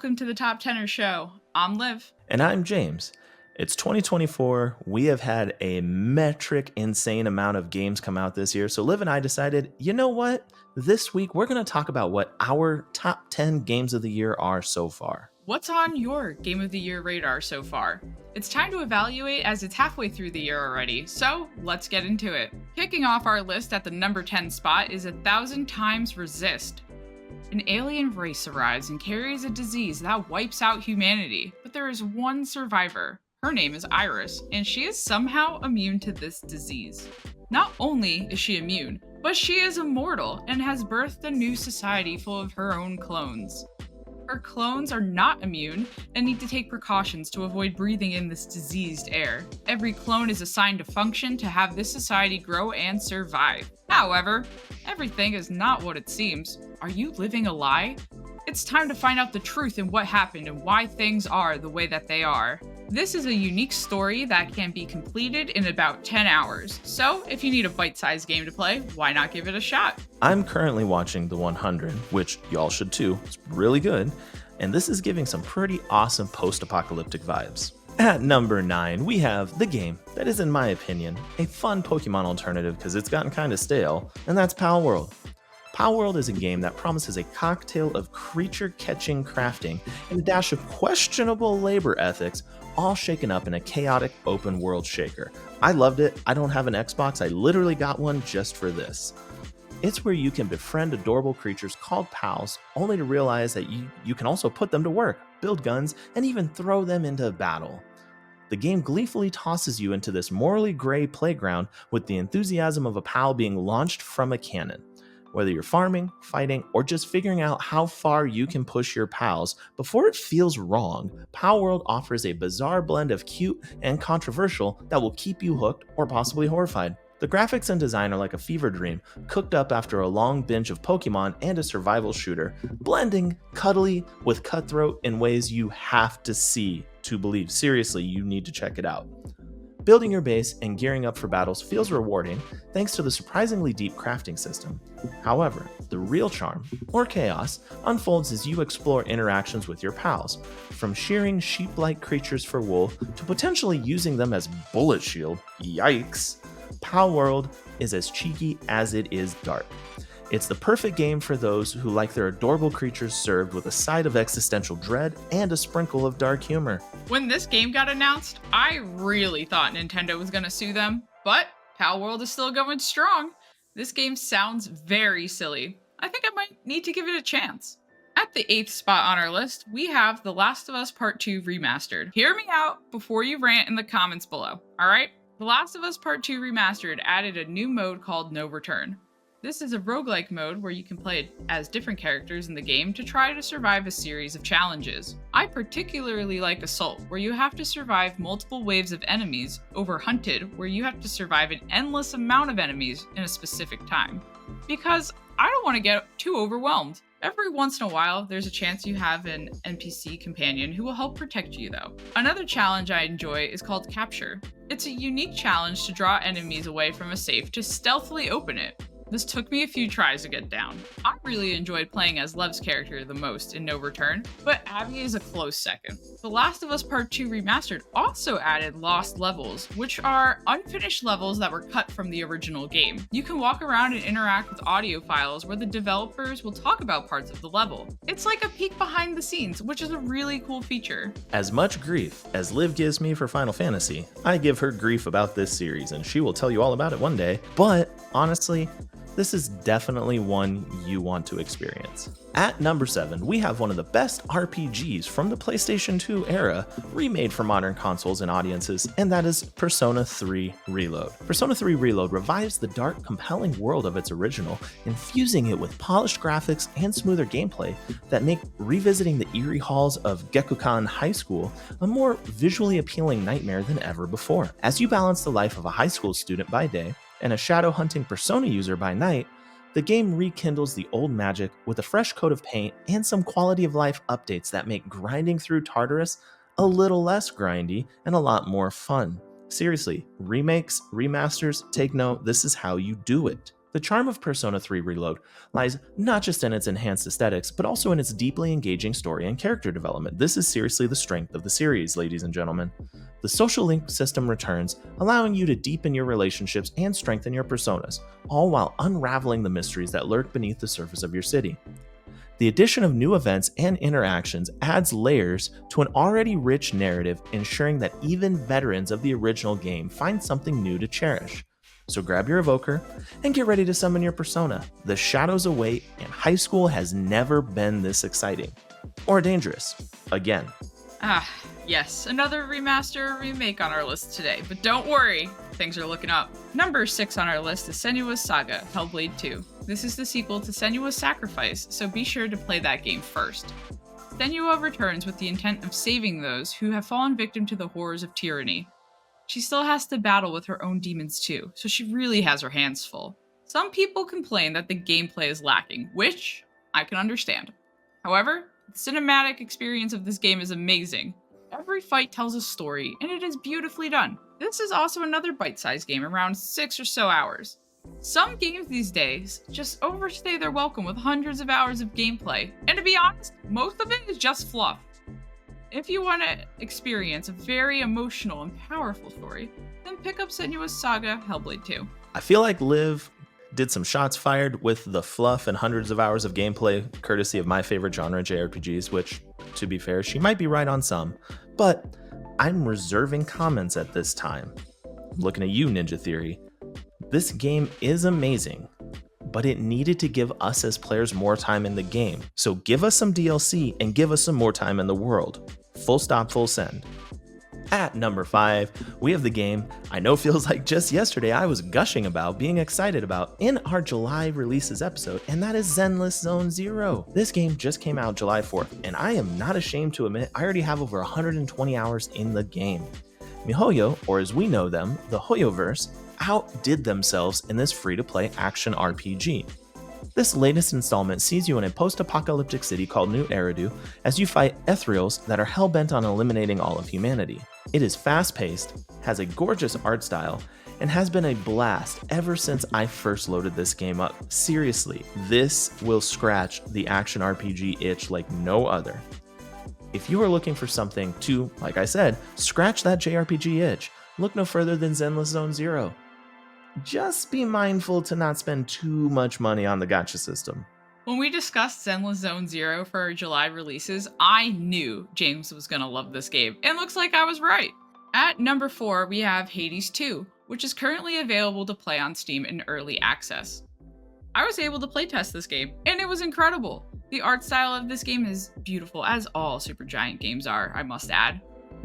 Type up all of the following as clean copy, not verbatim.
welcome to the Top Tenor Show. I'm Liv. And I'm James. It's 2024. We have had a metric, insane amount of games come out this year. So Liv and I decided, you know what? This week, we're going to talk about what our top 10 games of the year are so far. What's on your Game of the Year radar so far? It's time to evaluate as it's halfway through the year already, so let's get into it. Kicking off our list at the number 10 spot is 1,000 Times Resist. An alien race arrives and carries a disease that wipes out humanity, but there is one survivor. Her name is Iris, and she is somehow immune to this disease. Not only is she immune, but she is immortal and has birthed a new society full of her own clones. Her clones are not immune and need to take precautions to avoid breathing in this diseased air. Every clone is assigned a function to have this society grow and survive. However, everything is not what it seems. Are you living a lie? It's time to find out the truth in what happened and why things are the way that they are. This is a unique story that can be completed in about 10 hours, so if you need a bite-sized game to play, why not give it a shot? I'm currently watching The 100, which y'all should too. It's really good, and this is giving some pretty awesome post-apocalyptic vibes. At number 9, we have the game that is, in my opinion, a fun Pokemon alternative because it's gotten kind of stale, and that's Palworld. Palworld is a game that promises a cocktail of creature-catching crafting and a dash of questionable labor ethics, all shaken up in a chaotic open-world shaker. I loved it. I don't have an Xbox. I literally got one just for this. It's where you can befriend adorable creatures called pals, only to realize that you can also put them to work, build guns, and even throw them into battle. The game gleefully tosses you into this morally gray playground with the enthusiasm of a pal being launched from a cannon. Whether you're farming, fighting, or just figuring out how far you can push your pals before it feels wrong, Palworld offers a bizarre blend of cute and controversial that will keep you hooked or possibly horrified. The graphics and design are like a fever dream, cooked up after a long binge of Pokemon and a survival shooter, blending cuddly with cutthroat in ways you have to see to believe. Seriously, you need to check it out. Building your base and gearing up for battles feels rewarding thanks to the surprisingly deep crafting system. However, the real charm, or chaos, unfolds as you explore interactions with your pals, from shearing sheep-like creatures for wool to potentially using them as bullet shield. Yikes! Palworld is as cheeky as it is dark. It's the perfect game for those who like their adorable creatures served with a side of existential dread and a sprinkle of dark humor. When this game got announced, I really thought Nintendo was going to sue them, but Palworld is still going strong. This game sounds very silly. I think I might need to give it a chance. At the 8th spot on our list, we have The Last of Us Part 2 Remastered. Hear me out before you rant in the comments below, alright? The Last of Us Part 2 Remastered added a new mode called No Return. This is a roguelike mode where you can play as different characters in the game to try to survive a series of challenges. I particularly like Assault, where you have to survive multiple waves of enemies, over Hunted, where you have to survive an endless amount of enemies in a specific time. Because I don't want to get too overwhelmed. Every once in a while, there's a chance you have an NPC companion who will help protect you though. Another challenge I enjoy is called Capture. It's a unique challenge to draw enemies away from a safe to stealthily open it. This took me a few tries to get down. I really enjoyed playing as Lev's character the most in No Return, but Abby is a close second. The Last of Us Part 2 Remastered also added Lost Levels, which are unfinished levels that were cut from the original game. You can walk around and interact with audio files where the developers will talk about parts of the level. It's like a peek behind the scenes, which is a really cool feature. As much grief as Liv gives me for Final Fantasy, I give her grief about this series, and she will tell you all about it one day. But honestly, this is definitely one you want to experience. At number 7, we have one of the best RPGs from the PlayStation 2 era, remade for modern consoles and audiences, and that is Persona 3 Reload. Persona 3 Reload revives the dark, compelling world of its original, infusing it with polished graphics and smoother gameplay that make revisiting the eerie halls of Gekukan High School a more visually appealing nightmare than ever before. As you balance the life of a high school student by day and a shadow-hunting Persona user by night, the game rekindles the old magic with a fresh coat of paint and some quality-of-life updates that make grinding through Tartarus a little less grindy and a lot more fun. Seriously, remakes, remasters, take note, this is how you do it. The charm of Persona 3 Reload lies not just in its enhanced aesthetics, but also in its deeply engaging story and character development. This is seriously the strength of the series, ladies and gentlemen. The social link system returns, allowing you to deepen your relationships and strengthen your personas, all while unraveling the mysteries that lurk beneath the surface of your city. The addition of new events and interactions adds layers to an already rich narrative, ensuring that even veterans of the original game find something new to cherish. So grab your evoker and get ready to summon your persona. The shadows await, and high school has never been this exciting. Or dangerous. Again. Yes, another remaster or remake on our list today, but don't worry, things are looking up. Number 6 on our list is Senua's Saga, Hellblade 2. This is the sequel to Senua's Sacrifice, so be sure to play that game first. Senua returns with the intent of saving those who have fallen victim to the horrors of tyranny. She still has to battle with her own demons too, so she really has her hands full. Some people complain that the gameplay is lacking, which I can understand. However, the cinematic experience of this game is amazing. Every fight tells a story, and it is beautifully done. This is also another bite-sized game, around 6 or so hours. Some games these days just overstay their welcome with hundreds of hours of gameplay, and to be honest, most of it is just fluff. If you want to experience a very emotional and powerful story, then pick up Senua's Saga Hellblade 2. I feel like Liv did some shots fired with the fluff and hundreds of hours of gameplay, courtesy of my favorite genre, JRPGs, which, to be fair, she might be right on some, but I'm reserving comments at this time. Looking at you, Ninja Theory. This game is amazing, but it needed to give us as players more time in the game. So give us some DLC and give us some more time in the world. Full stop, full send. At number 5, we have the game I know feels like just yesterday I was gushing about, being excited about in our July releases episode, and that is Zenless Zone Zero. This game just came out July 4th, and I am not ashamed to admit I already have over 120 hours in the game. MiHoYo, or as we know them, the Hoyoverse, outdid themselves in this free-to-play action RPG. This latest installment sees you in a post-apocalyptic city called New Eridu as you fight ethereals that are hell-bent on eliminating all of humanity. It is fast-paced, has a gorgeous art style, and has been a blast ever since I first loaded this game up. Seriously, this will scratch the action RPG itch like no other. If you are looking for something to, like I said, scratch that JRPG itch, look no further than Zenless Zone Zero. Just be mindful to not spend too much money on the gacha system. When we discussed Zenless Zone Zero for our July releases, I knew James was gonna love this game, and looks like I was right. At number 4, we have Hades 2, which is currently available to play on Steam in early access. I was able to playtest this game, and it was incredible. The art style of this game is beautiful, as all Supergiant games are, I must add.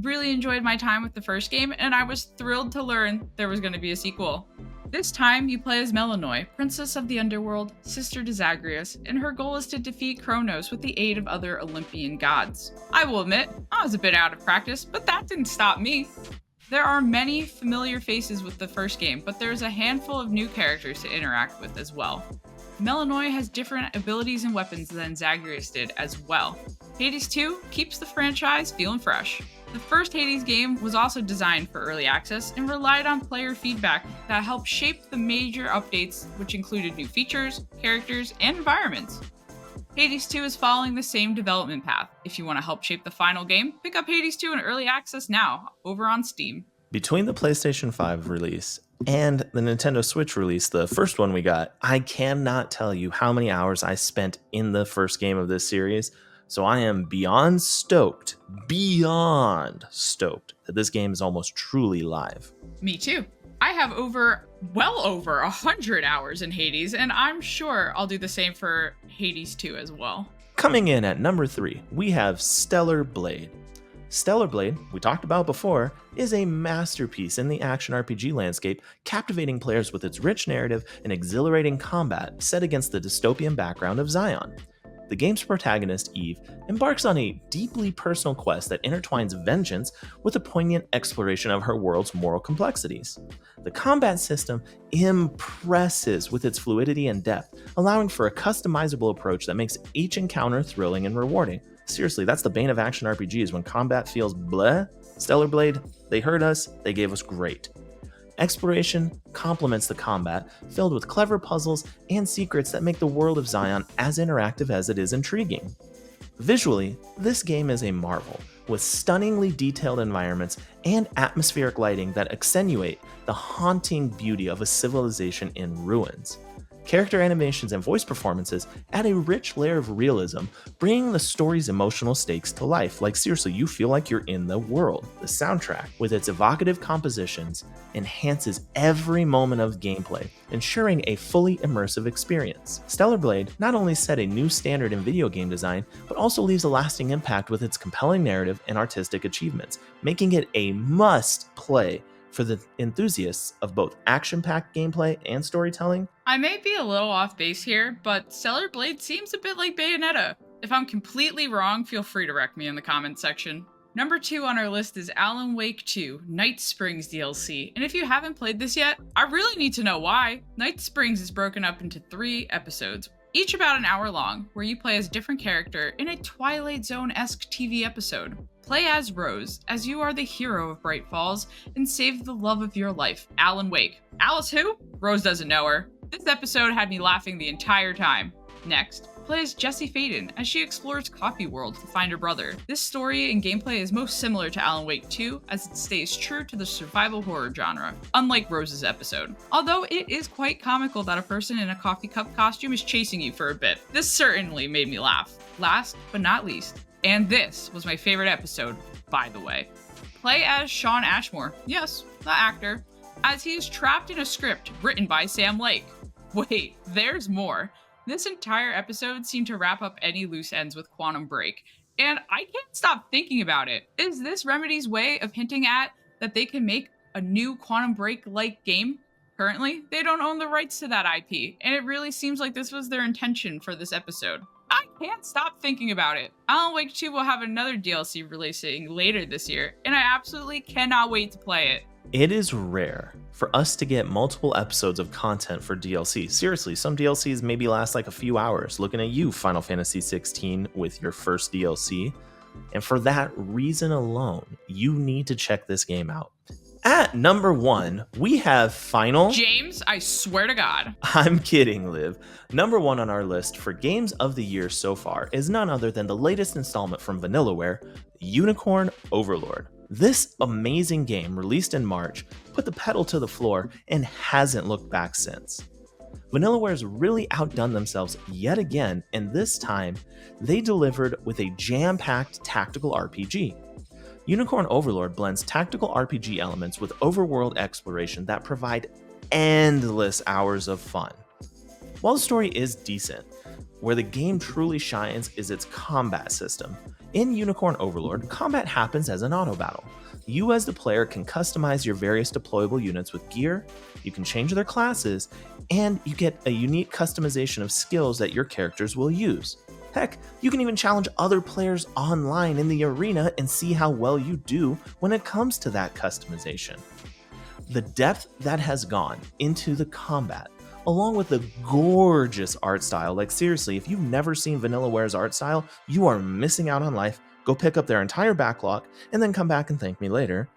Really enjoyed my time with the first game, and I was thrilled to learn there was going to be a sequel. This time, you play as Melanoi, princess of the underworld, sister to Zagreus, and her goal is to defeat Kronos with the aid of other Olympian gods. I will admit, I was a bit out of practice, but that didn't stop me. There are many familiar faces with the first game, but there's a handful of new characters to interact with as well. Melanoi has different abilities and weapons than Zagreus did as well. Hades 2 keeps the franchise feeling fresh. The first Hades game was also designed for early access and relied on player feedback that helped shape the major updates, which included new features, characters, and environments. Hades 2 is following the same development path. If you want to help shape the final game, pick up Hades 2 in early access now, over on Steam. Between the PlayStation 5 release and the Nintendo Switch release, the first one we got, I cannot tell you how many hours I spent in the first game of this series. So I am beyond stoked that this game is almost truly live. Me too. I have well over 100 hours in Hades, and I'm sure I'll do the same for Hades 2 as well. Coming in at number 3, we have Stellar Blade. Stellar Blade, we talked about before, is a masterpiece in the action RPG landscape, captivating players with its rich narrative and exhilarating combat set against the dystopian background of Zion. The game's protagonist, Eve, embarks on a deeply personal quest that intertwines vengeance with a poignant exploration of her world's moral complexities. The combat system impresses with its fluidity and depth, allowing for a customizable approach that makes each encounter thrilling and rewarding. Seriously, that's the bane of action RPGs when combat feels bleh. Stellar Blade, they heard us, they gave us great. Exploration complements the combat, filled with clever puzzles and secrets that make the world of Zion as interactive as it is intriguing. Visually, this game is a marvel, with stunningly detailed environments and atmospheric lighting that accentuate the haunting beauty of a civilization in ruins. Character animations and voice performances add a rich layer of realism, bringing the story's emotional stakes to life. Like, seriously, you feel like you're in the world. The soundtrack, with its evocative compositions, enhances every moment of gameplay, ensuring a fully immersive experience. Stellar Blade not only set a new standard in video game design, but also leaves a lasting impact with its compelling narrative and artistic achievements, making it a must-play for the enthusiasts of both action-packed gameplay and storytelling. I may be a little off base here, but Stellar Blade seems a bit like Bayonetta. If I'm completely wrong, feel free to wreck me in the comments section. Number 2 on our list is Alan Wake 2, Night Springs DLC, and if you haven't played this yet, I really need to know why. Night Springs is broken up into 3 episodes, each about an hour long, where you play as a different character in a Twilight Zone-esque TV episode. Play as Rose, as you are the hero of Bright Falls, and save the love of your life, Alan Wake. Alice who? Rose doesn't know her. This episode had me laughing the entire time. Next, play as Jessie Faden as she explores Palworld to find her brother. This story and gameplay is most similar to Alan Wake 2, as it stays true to the survival horror genre, unlike Rose's episode. Although it is quite comical that a person in a coffee cup costume is chasing you for a bit. This certainly made me laugh. Last but not least, and this was my favorite episode, by the way. Play as Sean Ashmore, yes, the actor, as he is trapped in a script written by Sam Lake. Wait, there's more. This entire episode seemed to wrap up any loose ends with Quantum Break, and I can't stop thinking about it. Is this Remedy's way of hinting at that they can make a new Quantum Break-like game? Currently, they don't own the rights to that IP, and it really seems like this was their intention for this episode. I can't stop thinking about it. Alan Wake 2 will have another DLC releasing later this year, and I absolutely cannot wait to play it. It is rare for us to get multiple episodes of content for DLC. Seriously, some DLCs maybe last like a few hours. Looking at you, Final Fantasy XVI, with your first DLC. And for that reason alone, you need to check this game out. At number 1, we have Final... James, I swear to God. I'm kidding, Liv. Number 1 on our list for games of the year so far is none other than the latest installment from Vanillaware, Unicorn Overlord. This amazing game, released in March, put the pedal to the floor and hasn't looked back since. Vanillaware's really outdone themselves yet again, and this time, they delivered with a jam-packed tactical RPG. Unicorn Overlord blends tactical RPG elements with overworld exploration that provide endless hours of fun. While the story is decent, where the game truly shines is its combat system. In Unicorn Overlord, combat happens as an auto battle. You as the player can customize your various deployable units with gear, you can change their classes, and you get a unique customization of skills that your characters will use. Heck, you can even challenge other players online in the arena and see how well you do when it comes to that customization. The depth that has gone into the combat, along with the gorgeous art style, like seriously, if you've never seen Vanillaware's art style, you are missing out on life. Go pick up their entire backlog and then come back and thank me later.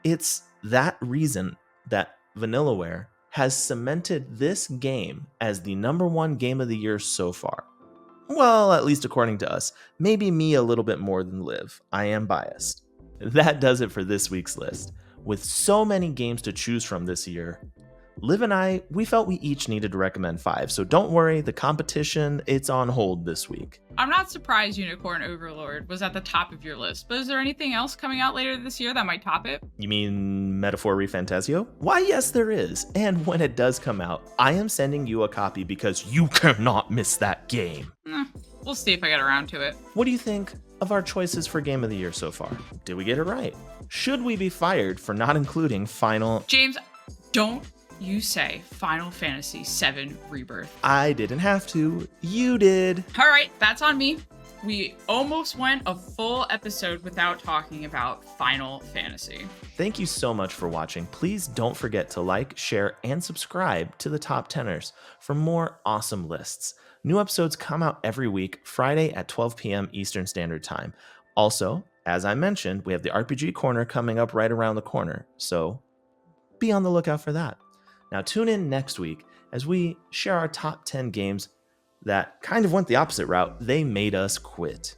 It's that reason that Vanillaware has cemented this game as the number 1 game of the year so far. Well, at least according to us. Maybe me a little bit more than Liv. I am biased. That does it for this week's list. With so many games to choose from this year, Liv and I, we felt we each needed to recommend 5, so don't worry, the competition, it's on hold this week. I'm not surprised Unicorn Overlord was at the top of your list, but is there anything else coming out later this year that might top it? You mean Metaphor Refantasio? Why, yes, there is. And when it does come out, I am sending you a copy because you cannot miss that game. We'll see if I get around to it. What do you think of our choices for Game of the Year so far? Did we get it right? Should we be fired for not including Final... James, don't you say Final Fantasy VII Rebirth. I didn't have to. You did. All right, that's on me. We almost went a full episode without talking about Final Fantasy. Thank you so much for watching. Please don't forget to like, share, and subscribe to the Top Teners for more awesome lists. New episodes come out every week, Friday at 12 p.m. Eastern Standard Time. Also, as I mentioned, we have the RPG Corner coming up right around the corner. So be on the lookout for that. Now, tune in next week as we share our top 10 games that kind of went the opposite route. They made us quit.